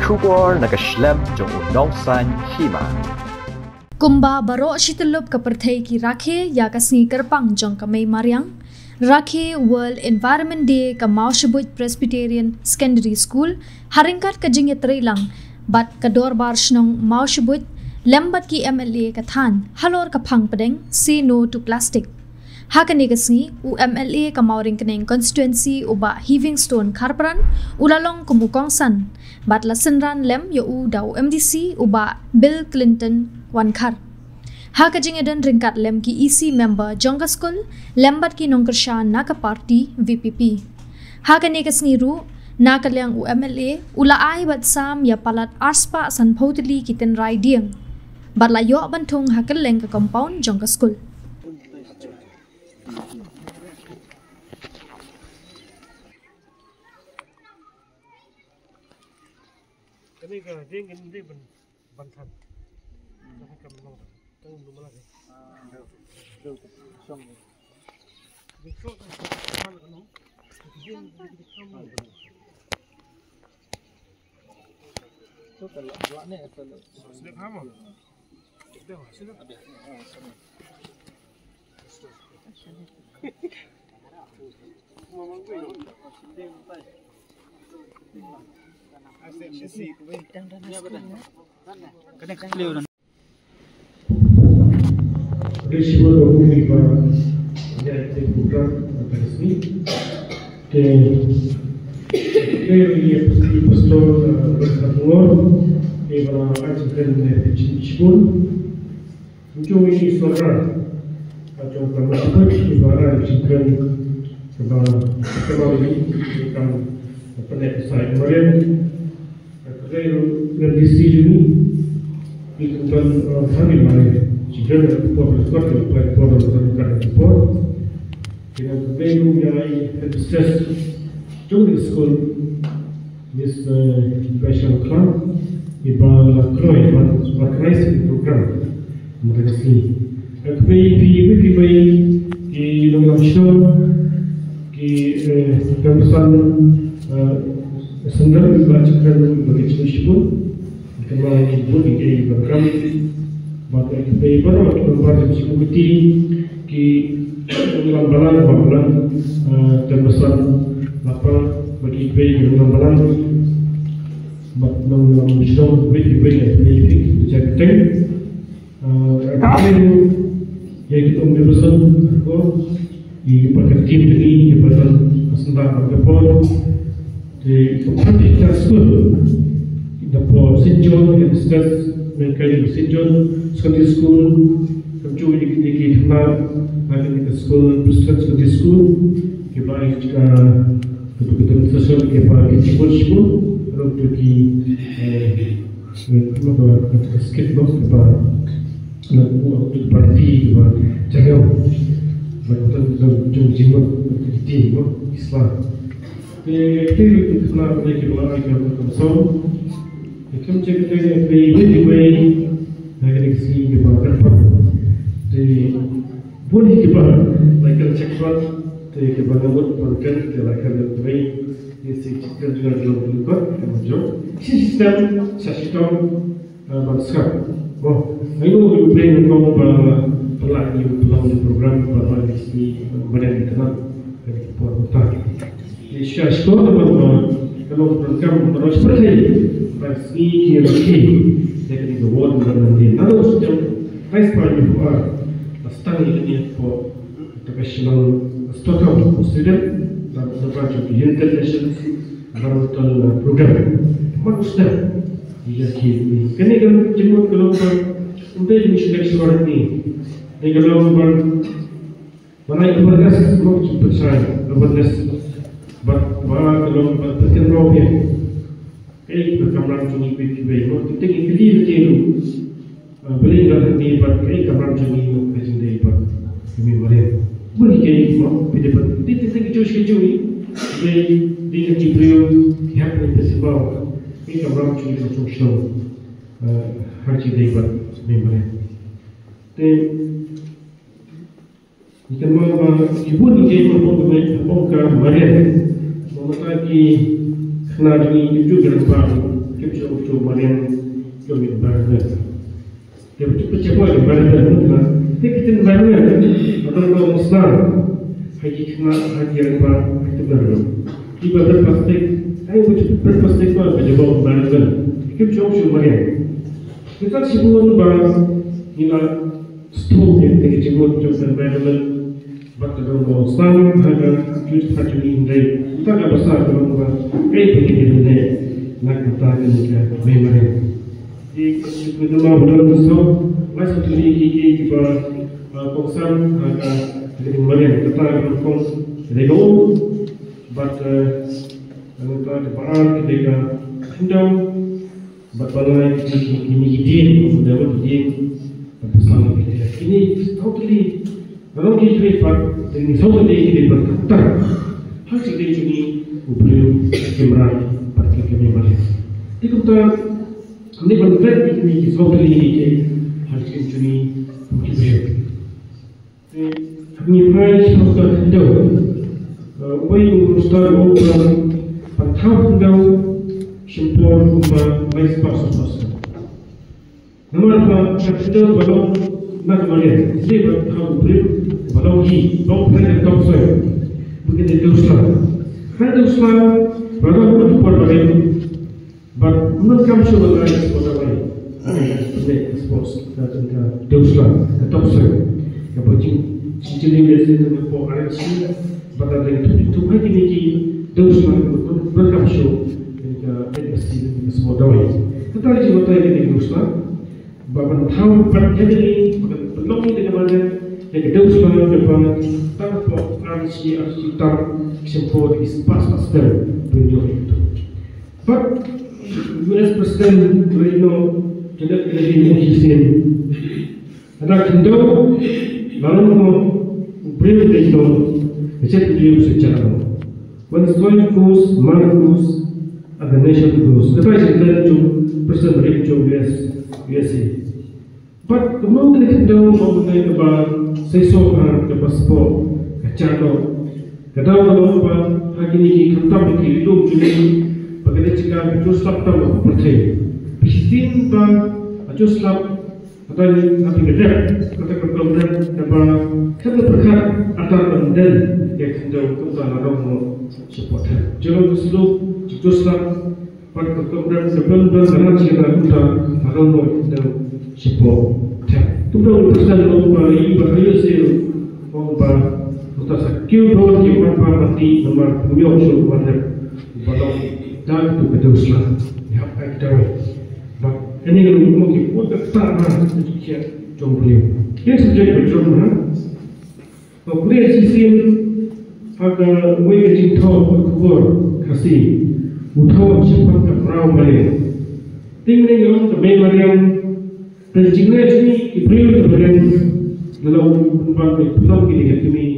Kubor nakaslem jong unongsan hima. Kumba baro shitulup kaperthai ki rakhe ya kasni kerpang jong kamay mariang. Rakhe World Environment Day ka Maushabut Presbyterian Secondary School haringkat ka jing yatreilang bat kador bar shnong Maushabut lembat ki MLA kathan halor ka phang padeng say no to plastic. Hakani kasni u MLA ka mauring kaneng constituency uba Heaving Stone Kharpran ulalong kumukong san bat lasenran lem yo u daw MDC uba Bill Clinton wankar. Hakajing edan ringkat lem ki EC member Jonga School lembat ki nongkersha naka party VPP. Hakani kasni ru nakalyang u MLA ula ai bat sam ya palat arspa san photili kiten rai dieng. Bat la yo bantung hakaleng ka compound Jonga School. Ini kan dia ingin dia bantan, jangan kamu mau, jangan dulu lagi. Resibo dokumen yang dibuat resmi ke pastor berkatuan eva ajukan pun muncul ini suara atau permasalahan ibarat ajukan kembali kan penelitian kemarin kalau kondisi ini itu kan kami mana jika berkuat platform terbuka support dengan menu yang discuss during school this special club ibal kroy bakrais program mereka sini KPI ki dalam show ki pesan sendiri dibacakan bagi siswa kembali budi ke program maka KPI baru membuat diskusi ki ulang-ulang terpesan apa bagi KPI ulang-ulang mengulang show KPI dijaga KPI yang kita mempesan ko di pakai tim ini kepada kesempatan berpol di kompetitor school dapat sinjon yang discuss mereka di sinjon secondary school kecil di kenal ada di school Preston secondary school kita juga betul-betul sesuatu kita di school lalu di skip box kita lalu parti kita jaga betul-betul jumlah tim Islam. Jadi kenal mereka lagi kalau konsol, kita cek dia way lagi sih kita kerja. Jadi boleh kita lagi cek kita buat perken kita lagi way ini kita juga jual kita jual sistem bangsa. Oh, ayo plan kau pelajari program pada sini badan kenal dari portal. Syashko kalau program terus berjalan pasti kira-kira jadi dibuat dengan dia. Lalu sudah respon juga stang ini for professional student dan sebagai international baru program manusia dia kini. Kini kan jemput kalau untuk misi sekolah ini, dia kalau mana itu berkas kalau jemput saya berkas bahwa kalau berkenaan rohnya, kamar juni beli, kita pilih beli dalam ni pakai kamar juni macam ni kami boleh beli kayak pilih kita kecil ni dia ciprio yang bersebab ini kamar juni macam show haji debat kami boleh. Jika mahu ibu ni kayak apa Maria. Maka di kenal ini juga berapa Kipcho Marian Yomi Barber. Dia cepat di Barber itu lah. Dia kita Barber, atau Muslim, haji kena haji apa itu Barber. Di Barber pasti, ayo cepat pasti kau berjumpa Barber. Kipcho Marian. Kita sebelum bahas inilah stop yang kita sebut tentang Barber. Bakal Muslim harga jual hajat ini. Kita ada besar dalam kaya begini ni. Nak kata ni memang. Di kedua bulan itu, masa tu ni kita kongsan agak jadi meriah. Kita kongs rego, but kita depan kita hendau, but balai ini idin, dapat idin bersama kita. Ini totally, kalau kita lihat, ini semua ini berkata, hal seperti ini ubah kamera. Kita ni benar ini sesuatu ini harus kita mungkin. Kami pernah melakukan itu. Bayi urusan orang patah dah sempur kumpulan mais pas. Nama kita baru nak melihat. Jadi bertahu beri baru hi, baru pernah tahu saya. Begitu dosa. Ada dosa baru berbuat baik. But not come to the light for the way. I suppose that those the top seven. The watching Sicilian resident for IC, but I think to make those not come show in the small way. The target what I did in Rusla, but how heavily belonging to the mother, like those the top for RC as top except for his past master to enjoy it. But US President tidak lagi menghisap. Ada kendo, lalu beri itu, macam dia secara. When soil goes, money goes, and the nation goes. Kita jadi tu President beri tu USA. But kemudian kendo mengenai apa sesuatu apa sport, kacau. Kadang kalau apa hari ini kita begini hidup ini. Bagaimana jika Joseph tahu percaya? Bising bang Joseph atau nabi kedai kata kebenaran dapat kita berkat antara benda yang kita lakukan dalam support. Jangan kesulitan Joseph pada kebenaran sebelum zaman kita dalam support. Itu dah pesan orang bagi saya orang kita sakit orang yang mati nomor punya usul pada dan itu betul salah. Ya, kita tahu. Ini kalau mungkin kita tak nak sekian jomblio. Yang subjek berjumlah. Kemudian sistem agak wajib tahu keluar kasih. Utau cepat terperau balik. Tinggal yang kebaikan yang terjadi ini April kemudian dalam bulan Pulau ini